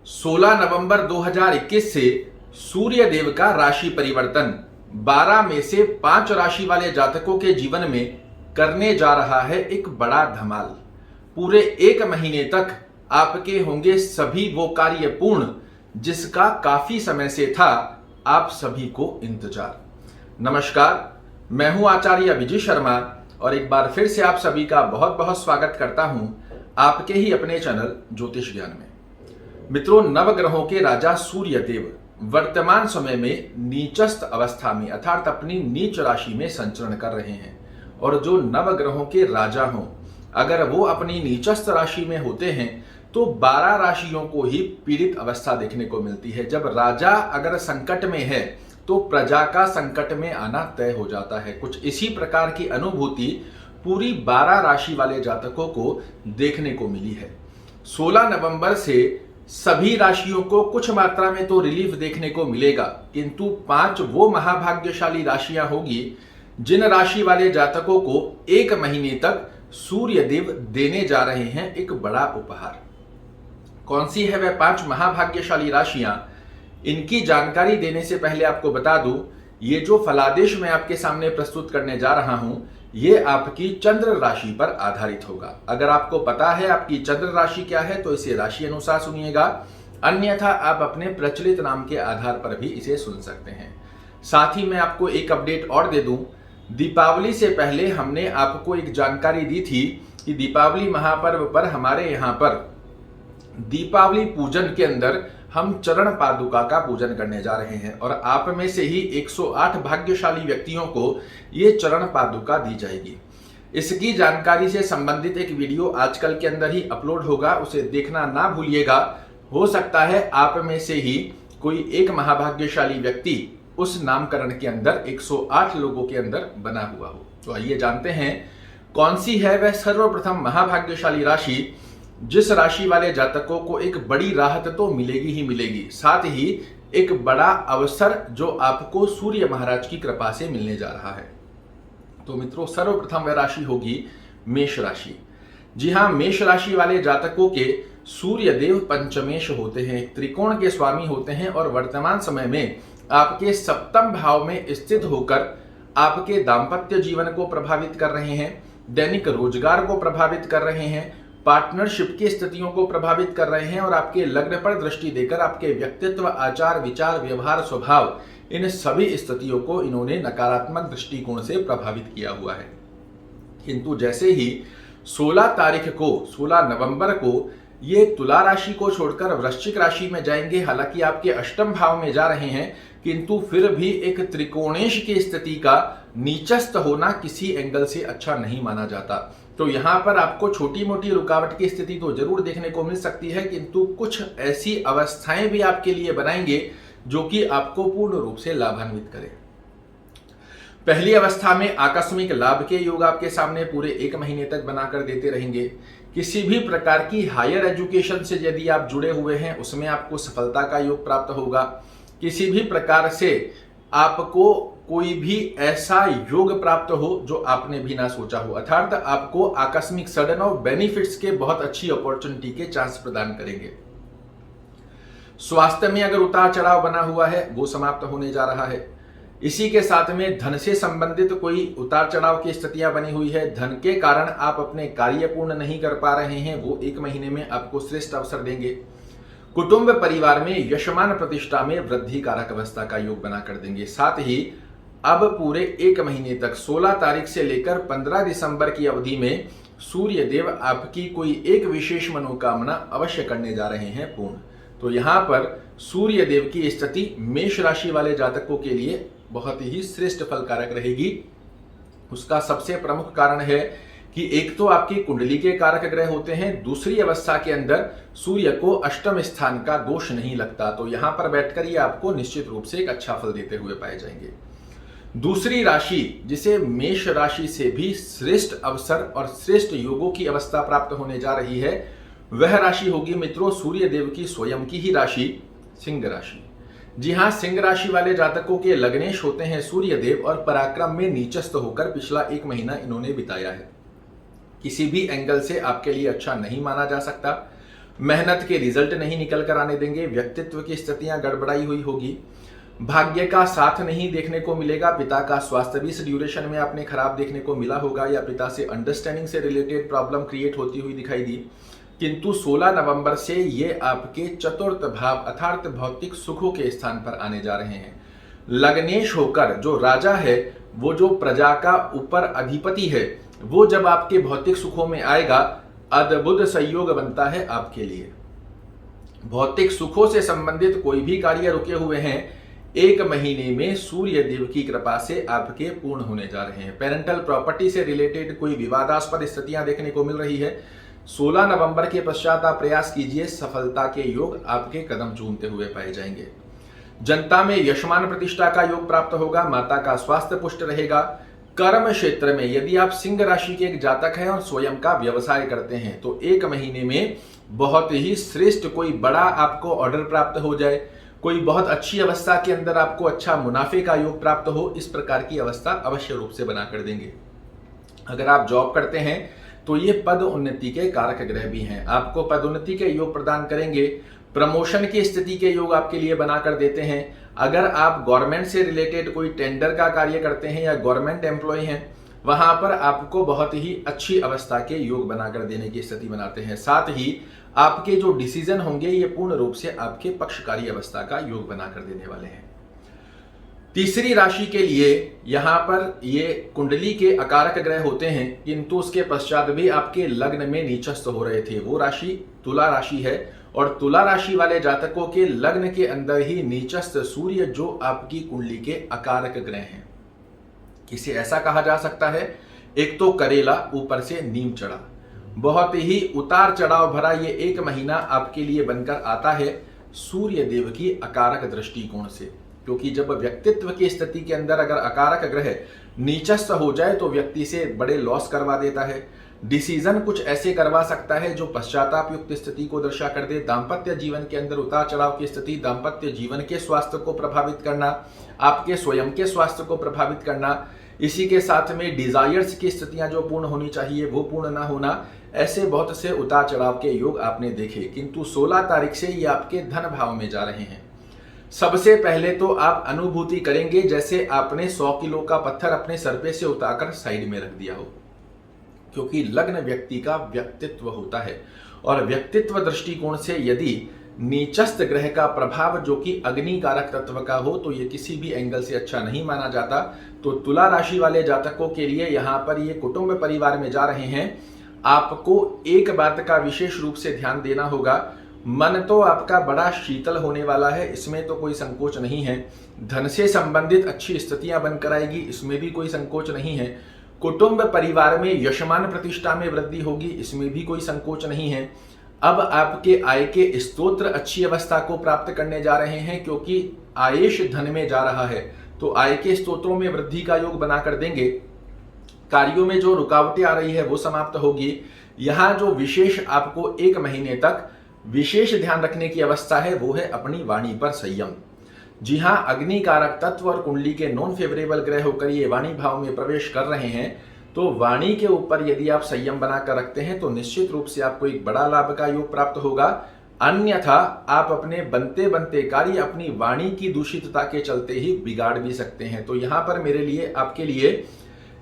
16 नवंबर 2021 से सूर्य देव का राशि परिवर्तन 12 में से 5 राशि वाले जातकों के जीवन में करने जा रहा है एक बड़ा धमाल। पूरे एक महीने तक आपके होंगे सभी वो कार्य पूर्ण जिसका काफी समय से था आप सभी को इंतजार। नमस्कार, मैं हूं आचार्य विजय शर्मा और एक बार फिर से आप सभी का बहुत बहुत स्वागत करता हूं आपके ही अपने चैनल ज्योतिष ज्ञान में। मित्रों, नवग्रहों के राजा सूर्य देव वर्तमान समय में नीचस्थ अवस्था में अर्थात अपनी नीच राशि में संचरण कर रहे हैं। और जो नवग्रहों के राजा हों, अगर वो अपनी नीचस्थ राशि में होते हैं तो 12 राशियों को ही पीड़ित अवस्था देखने को मिलती है। जब राजा अगर संकट में है तो प्रजा का संकट में आना तय हो जाता है। कुछ इसी प्रकार की अनुभूति पूरी 12 राशि वाले जातकों को देखने को मिली है। 16 नवंबर से सभी राशियों को कुछ मात्रा में तो रिलीफ देखने को मिलेगा, किंतु 5 वो महाभाग्यशाली राशियां होगी जिन राशि वाले जातकों को एक महीने तक सूर्य देव देने जा रहे हैं एक बड़ा उपहार। कौन सी है वह 5 महाभाग्यशाली राशियां, इनकी जानकारी देने से पहले आपको बता दूं, ये जो फलादेश मैं आपके सामने प्रस्तुत करने जा रहा हूं ये आपकी चंद्र राशि पर आधारित होगा। अगर आपको पता है आपकी चंद्र राशि क्या है तो इसे राशि अनुसार सुनिएगा, अन्यथा आप अपने प्रचलित नाम के आधार पर भी इसे सुन सकते हैं। साथ ही मैं आपको एक अपडेट और दे दूं, दीपावली से पहले हमने आपको एक जानकारी दी थी कि दीपावली महापर्व पर हमारे यहाँ पर दीपावली पूजन के अंदर हम चरण पादुका का पूजन करने जा रहे हैं और आप में से ही 108 भाग्यशाली व्यक्तियों को ये चरण पादुका दी जाएगी। इसकी जानकारी से संबंधित एक वीडियो आजकल के अंदर ही अपलोड होगा, उसे देखना ना भूलिएगा। हो सकता है आप में से ही कोई एक महाभाग्यशाली व्यक्ति उस नामकरण के अंदर 108 लोगों के अंदर बना हुआ हो। तो आइए जानते हैं कौन सी है वह सर्वप्रथम महाभाग्यशाली राशि जिस राशि वाले जातकों को एक बड़ी राहत तो मिलेगी ही मिलेगी, साथ ही एक बड़ा अवसर जो आपको सूर्य महाराज की कृपा से मिलने जा रहा है। तो मित्रों, सर्वप्रथम वह राशि होगी मेष राशि। जी हां, मेष राशि वाले जातकों के सूर्य देव पंचमेश होते हैं, त्रिकोण के स्वामी होते हैं और वर्तमान समय में आपके सप्तम भाव में स्थित होकर आपके दाम्पत्य जीवन को प्रभावित कर रहे हैं, दैनिक रोजगार को प्रभावित कर रहे हैं, पार्टनरशिप की स्थितियों को प्रभावित कर रहे हैं और आपके लग्न पर दृष्टि देकर आपके व्यक्तित्व, आचार, विचार, व्यवहार, स्वभाव, इन सभी स्थितियों को इन्होंने नकारात्मक दृष्टिकोण से प्रभावित किया हुआ है। किंतु जैसे ही 16 नवंबर को ये तुला राशि को छोड़कर वृश्चिक राशि में जाएंगे, हालांकि आपके अष्टम भाव में जा रहे हैं, किंतु फिर भी एक त्रिकोणेश की स्थिति का नीचस्थ होना किसी एंगल से अच्छा नहीं माना जाता। तो यहां पर आपको छोटी मोटी रुकावट की स्थिति तो जरूर देखने को मिल सकती है, किंतु कुछ ऐसी अवस्थाएं भी आपके लिए बनाएंगे जो कि आपको पूर्ण रूप से लाभान्वित करें। पहली अवस्था में आकस्मिक लाभ के योग आपके सामने पूरे एक महीने तक बनाकर देते रहेंगे। किसी भी प्रकार की हायर एजुकेशन से यदि आप जुड़े हुए हैं उसमें आपको सफलता का योग प्राप्त होगा। किसी भी प्रकार से आपको कोई भी ऐसा योग प्राप्त हो जो आपने भी ना सोचा हो, अर्थात आपको आकस्मिक सडन और बेनिफिट्स के बहुत अच्छी अपॉर्चुनिटी के चांस प्रदान करेंगे। स्वास्थ्य में अगर उतार चढ़ाव बना हुआ है वो समाप्त होने जा रहा है। इसी के साथ में धन से संबंधित कोई उतार चढ़ाव की स्थितियां बनी हुई है, धन के कारण आप अपने कार्य पूर्ण नहीं कर पा रहे हैं, वो एक महीने में आपको श्रेष्ठ अवसर देंगे। कुटुंब परिवार में यशमान प्रतिष्ठा में वृद्धि कारक अवस्था का योग बना कर देंगे। साथ ही अब पूरे एक महीने तक 16 तारीख से लेकर 15 दिसंबर की अवधि में सूर्य देव आपकी कोई एक विशेष मनोकामना अवश्य करने जा रहे हैं पूर्ण। तो यहाँ पर सूर्य देव की स्थिति मेष राशि वाले जातकों के लिए बहुत ही श्रेष्ठ फलकारक रहेगी। उसका सबसे प्रमुख कारण है कि एक तो आपकी कुंडली के कारक ग्रह होते हैं, दूसरी अवस्था के अंदर सूर्य को अष्टम स्थान का दोष नहीं लगता, तो यहां पर बैठकर ये आपको निश्चित रूप से एक अच्छा फल देते हुए पाए जाएंगे। दूसरी राशि जिसे मेष राशि से भी श्रेष्ठ अवसर और श्रेष्ठ योगों की अवस्था प्राप्त होने जा रही है वह राशि होगी मित्रों सूर्य देव की स्वयं की ही राशि सिंह राशि। जी हां, सिंह राशि वाले जातकों के लग्नेश होते हैं सूर्य देव और पराक्रम में नीचस्थ होकर पिछला एक महीना इन्होंने बिताया है। किसी भी एंगल से आपके लिए अच्छा नहीं माना जा सकता। मेहनत के रिजल्ट नहीं निकल कर आने देंगे, व्यक्तित्व की स्थितियां गड़बड़ाई हुई होगी, भाग्य का साथ नहीं देखने को मिलेगा, पिता का स्वास्थ्य भी इस ड्यूरेशन में आपने खराब देखने को मिला होगा या पिता से अंडरस्टैंडिंग से रिलेटेड प्रॉब्लम क्रिएट होती हुई दिखाई दी। किंतु 16 नवंबर से ये आपके चतुर्थ भाव अर्थात भौतिक सुखों के स्थान पर आने जा रहे हैं। लग्नेश होकर जो राजा है, वो जो प्रजा का ऊपर अधिपति है, वो जब आपके भौतिक सुखों में आएगा, अद्भुत संयोग बनता है आपके लिए। भौतिक सुखों से संबंधित कोई भी कार्य रुके हुए हैं, 1 महीने में सूर्य देव की कृपा से आपके पूर्ण होने जा रहे हैं। पेरेंटल प्रॉपर्टी से रिलेटेड कोई विवादास्पद स्थितियां देखने को मिल रही है, 16 नवंबर के पश्चात आप प्रयास कीजिए, सफलता के योग आपके कदम चूमते हुए पाए जाएंगे। जनता में यशमान प्रतिष्ठा का योग प्राप्त होगा, माता का स्वास्थ्य पुष्ट रहेगा। कर्म क्षेत्र में यदि आप सिंह राशि के एक जातक हैं और स्वयं का व्यवसाय करते हैं तो 1 महीने में बहुत ही श्रेष्ठ कोई बड़ा आपको ऑर्डर प्राप्त हो जाए, कोई बहुत अच्छी अवस्था के अंदर आपको अच्छा मुनाफे का योग प्राप्त हो, इस प्रकार की अवस्था अवश्य रूप से बना कर देंगे। अगर आप जॉब करते हैं तो ये पद उन्नति के कारक ग्रह भी हैं, आपको पदोन्नति के योग प्रदान करेंगे, प्रमोशन की स्थिति के योग आपके लिए बना कर देते हैं। अगर आप गवर्नमेंट से रिलेटेड कोई टेंडर का कार्य करते हैं या गवर्नमेंट एम्प्लॉय हैं, वहां पर आपको बहुत ही अच्छी अवस्था के योग बनाकर देने की स्थिति बनाते हैं। साथ ही आपके जो डिसीजन होंगे ये पूर्ण रूप से आपके पक्षकारी अवस्था का योग बनाकर देने वाले हैं। तीसरी राशि के लिए यहां पर ये कुंडली के अकारक ग्रह होते हैं, किंतु उसके पश्चात भी आपके लग्न में नीचस्थ हो रहे थे। वो राशि तुला राशि है और तुला राशि वाले जातकों के लग्न के अंदर ही नीचस्थ सूर्य जो आपकी कुंडली के अकारक ग्रह हैं। इसे ऐसा कहा जा सकता है, एक तो करेला ऊपर से नीम चढ़ा, बहुत ही उतार चढ़ाव भरा ये 1 महीना आपके लिए बनकर आता है सूर्य देव की अकारक दृष्टिकोण से। क्योंकि जब व्यक्तित्व की स्थिति के अंदर अगर अकारक ग्रह नीचस्थ हो जाए तो व्यक्ति से बड़े लॉस करवा देता है, डिसीजन कुछ ऐसे करवा सकता है जो पश्चाताप युक्त स्थिति को दर्शा कर दे। दाम्पत्य जीवन के अंदर उतार चढ़ाव की स्थिति, दाम्पत्य जीवन के स्वास्थ्य को प्रभावित करना, आपके स्वयं के स्वास्थ्य को प्रभावित करना, इसी के साथ में डिजायर्स की स्थितियां जो पूर्ण होनी चाहिए वो पूर्ण ना होना, ऐसे बहुत से उतार चढ़ाव के योग आपने देखे। किंतु 16 तारीख से ये आपके धन भाव में जा रहे हैं। सबसे पहले तो आप अनुभूति करेंगे जैसे आपने 100 किलो का पत्थर अपने सर पे से उतारकर साइड में रख दिया हो, क्योंकि लग्न व्यक्ति का व्यक्तित्व होता है और व्यक्तित्व दृष्टिकोण से यदि नीचस्थ ग्रह का प्रभाव जो कि अग्नि कारक तत्व का हो तो ये किसी भी एंगल से अच्छा नहीं माना जाता। तो तुला राशि वाले जातकों के लिए यहाँ पर ये कुटुंब परिवार में जा रहे हैं, आपको एक बात का विशेष रूप से ध्यान देना होगा, मन तो आपका बड़ा शीतल होने वाला है, इसमें तो कोई संकोच नहीं है। धन से संबंधित अच्छी स्थितियां बनकर आएगी, इसमें भी कोई संकोच नहीं है। कुटुंब परिवार में यशमान प्रतिष्ठा में वृद्धि होगी, इसमें भी कोई संकोच नहीं है। अब आपके आय के स्तोत्र अच्छी अवस्था को प्राप्त करने जा रहे हैं, क्योंकि आयेश धन में जा रहा है तो आय के स्तोत्रों में वृद्धि का योग बनाकर देंगे। कार्यों में जो रुकावटें आ रही है वो समाप्त होगी। यहाँ जो विशेष आपको 1 महीने तक विशेष ध्यान रखने की अवस्था है वो है अपनी वाणी पर संयम। जी हाँ, अग्नि कारक तत्व और कुंडली के नॉन फेवरेबल ग्रह होकर ये वाणी भाव में प्रवेश कर रहे हैं, तो वाणी के ऊपर यदि आप संयम बनाकर रखते हैं तो निश्चित रूप से आपको एक बड़ा लाभ का योग प्राप्त होगा। अन्यथा आप अपने बनते बनते कार्य अपनी वाणी की दूषितता के चलते ही बिगाड़ भी सकते हैं। तो यहाँ पर मेरे लिए आपके लिए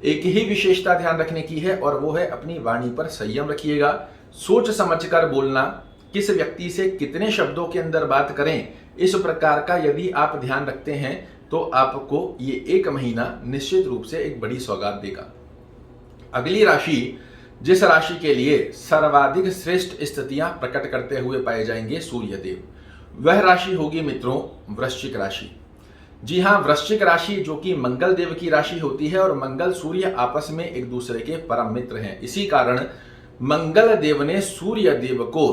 एक ही विशेषता ध्यान रखने की है और वो है अपनी वाणी पर संयम रखिएगा। सोच समझकर बोलना, किस व्यक्ति से कितने शब्दों के अंदर बात करें, इस प्रकार का यदि आप ध्यान रखते हैं तो आपको ये 1 महीना निश्चित रूप से एक बड़ी सौगात देगा। अगली राशि, जिस राशि के लिए सर्वाधिक श्रेष्ठ स्थितियां प्रकट करते हुए पाए जाएंगे सूर्य देव, वह राशि होगी मित्रों वृश्चिक राशि। जी हाँ, वृश्चिक राशि जो कि मंगल देव की राशि होती है और मंगल सूर्य आपस में एक दूसरे के परम मित्र हैं। इसी कारण मंगल देव ने सूर्य देव को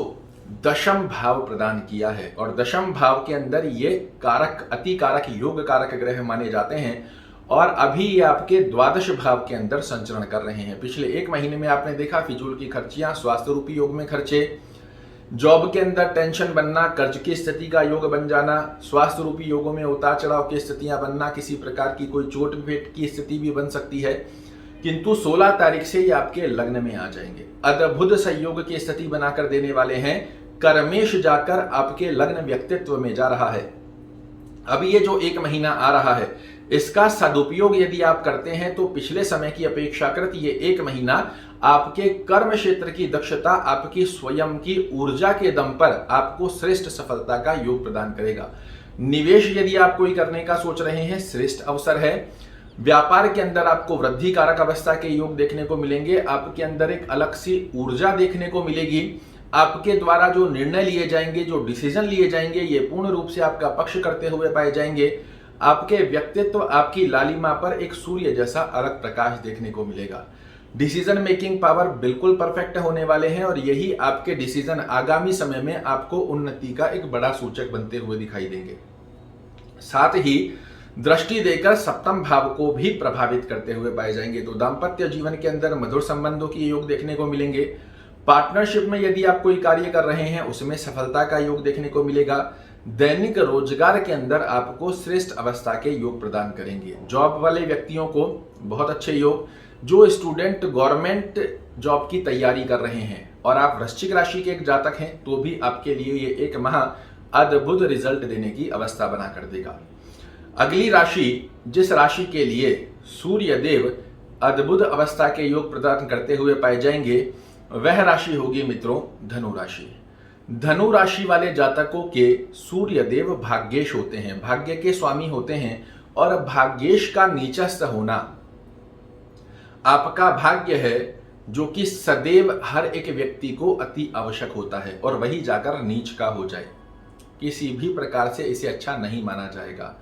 10म भाव प्रदान किया है और 10म भाव के अंदर ये कारक अति कारक योग कारक ग्रह माने जाते हैं और अभी ये आपके 12 भाव के अंदर संचरण कर रहे हैं। पिछले 1 महीने में आपने देखा फिजूल की खर्चियां, स्वास्थ्य रूपी योग में खर्चे, जॉब के अंदर टेंशन बनना, कर्ज की स्थिति का योग बन जाना, स्वास्थ्य रूपी योगों में उतार चढ़ाव की स्थितियां बनना, किसी प्रकार की कोई चोट पेट की स्थिति भी बन सकती है। किंतु 16 तारीख से ये आपके लग्न में आ जाएंगे, अद्भुत संयोग की स्थिति बनाकर देने वाले हैं। कर्मेश जाकर आपके लग्न व्यक्तित्व में जा रहा है। अब ये जो 1 महीना आ रहा है, इसका सदुपयोग यदि आप करते हैं तो पिछले समय की अपेक्षाकृत ये 1 महीना आपके कर्म क्षेत्र की दक्षता, आपकी स्वयं की ऊर्जा के दम पर आपको श्रेष्ठ सफलता का योग प्रदान करेगा। निवेश यदि आप कोई करने का सोच रहे हैं, श्रेष्ठ अवसर है। व्यापार के अंदर आपको वृद्धि कारक अवस्था के योग देखने को मिलेंगे। आपके अंदर एक अलग सी ऊर्जा देखने को मिलेगी। आपके द्वारा जो निर्णय लिए जाएंगे, जो डिसीजन लिए जाएंगे, ये पूर्ण रूप से आपका पक्ष करते हुए पाए जाएंगे। आपके व्यक्तित्व, आपकी लालिमा पर एक सूर्य जैसा अलग प्रकाश देखने को मिलेगा। डिसीजन मेकिंग पावर बिल्कुल परफेक्ट होने वाले हैं और यही आपके डिसीजन आगामी समय में आपको उन्नति का एक बड़ा सूचक बनते हुए दिखाई देंगे। साथ ही दृष्टि देकर सप्तम भाव को भी प्रभावित करते हुए पाए जाएंगे। तो दाम्पत्य जीवन के अंदर मधुर संबंधों की योग देखने को मिलेंगे। पार्टनरशिप में यदि आप कोई कार्य कर रहे हैं, उसमें सफलता का योग देखने को मिलेगा। दैनिक रोजगार के अंदर आपको श्रेष्ठ अवस्था के योग प्रदान करेंगे। जॉब वाले व्यक्तियों को बहुत अच्छे योग। जो स्टूडेंट गवर्नमेंट जॉब की तैयारी कर रहे हैं और आप वृश्चिक राशि के एक जातक हैं, तो भी आपके लिए ये 1 माह अद्भुत रिजल्ट देने की अवस्था बना कर देगा। अगली राशि, जिस राशि के लिए सूर्य देव अद्भुत अवस्था के योग प्रदान करते हुए पाए जाएंगे, वह राशि होगी मित्रों धनु राशि। धनु राशि वाले जातकों के सूर्य देव भाग्येश होते हैं, भाग्य के स्वामी होते हैं। और भाग्येश का नीचस्थ होना आपका भाग्य है, जो कि सदैव हर एक व्यक्ति को अति आवश्यक होता है। और वही जाकर नीच का हो जाए, किसी भी प्रकार से इसे अच्छा नहीं माना जाएगा।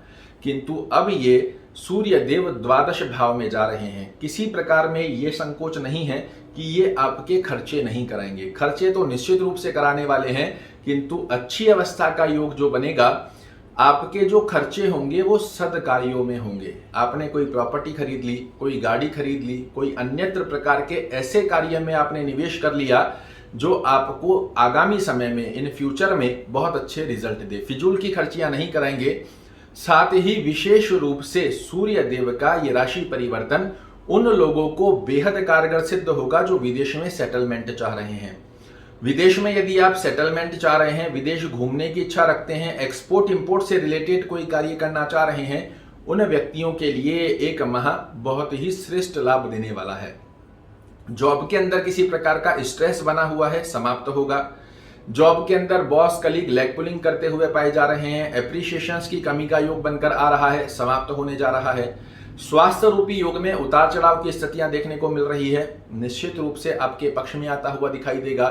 किंतु अब ये सूर्य देव द्वादश भाव में जा रहे हैं। किसी प्रकार में ये संकोच नहीं है कि ये आपके खर्चे नहीं कराएंगे। खर्चे तो निश्चित रूप से कराने वाले हैं, किंतु अच्छी अवस्था का योग जो बनेगा, आपके जो खर्चे होंगे वो सद्कार्यों में होंगे। आपने कोई प्रॉपर्टी खरीद ली, कोई गाड़ी खरीद ली, कोई अन्यत्र प्रकार के ऐसे कार्य में आपने निवेश कर लिया जो आपको आगामी समय में, इन फ्यूचर में बहुत अच्छे रिजल्ट दे। फिजूल की खर्चियां नहीं कराएंगे। साथ ही विशेष रूप से सूर्य देव का ये राशि परिवर्तन उन लोगों को बेहद कारगर सिद्ध होगा जो विदेश में सेटलमेंट चाह रहे हैं। विदेश में यदि आप सेटलमेंट चाह रहे हैं, विदेश घूमने की इच्छा रखते हैं, एक्सपोर्ट इंपोर्ट से रिलेटेड कोई कार्य करना चाह रहे हैं, उन व्यक्तियों के लिए 1 माह बहुत ही श्रेष्ठ लाभ देने वाला है। जॉब के अंदर किसी प्रकार का स्ट्रेस बना हुआ है, समाप्त होगा। जॉब के अंदर बॉस कलीग लेग पुलिंग करते हुए पाए जा रहे हैं, एप्रिशिएशंस की कमी का योग बनकर आ रहा है, समाप्त होने जा रहा है। स्वास्थ्य रूपी योग में उतार चढ़ाव की स्थितियां देखने को मिल रही है, निश्चित रूप से आपके पक्ष में आता हुआ दिखाई देगा।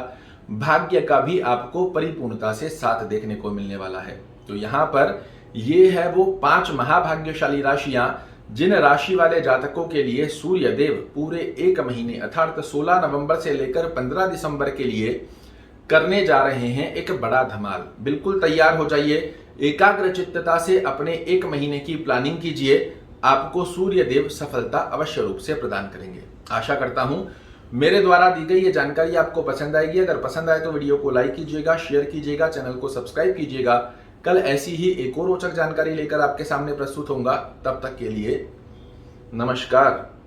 भाग्य का भी आपको परिपूर्णता से साथ देखने को मिलने वाला है। तो यहाँ पर ये है वो 5 महाभाग्यशाली राशियां, जिन राशि वाले जातकों के लिए सूर्य देव पूरे 1 महीने अर्थात 16 नवंबर से लेकर 15 दिसंबर के लिए करने जा रहे हैं एक बड़ा धमाल। बिल्कुल तैयार हो जाइए, एकाग्र चित्तता से अपने 1 महीने की प्लानिंग कीजिए। आपको सूर्य देव सफलता अवश्य रूप से प्रदान करेंगे। आशा करता हूं मेरे द्वारा दी गई ये जानकारी आपको पसंद आएगी। अगर पसंद आए तो वीडियो को लाइक कीजिएगा, शेयर कीजिएगा, चैनल को सब्सक्राइब कीजिएगा। कल ऐसी ही एक और रोचक जानकारी लेकर आपके सामने प्रस्तुत होऊंगा। तब तक के लिए नमस्कार।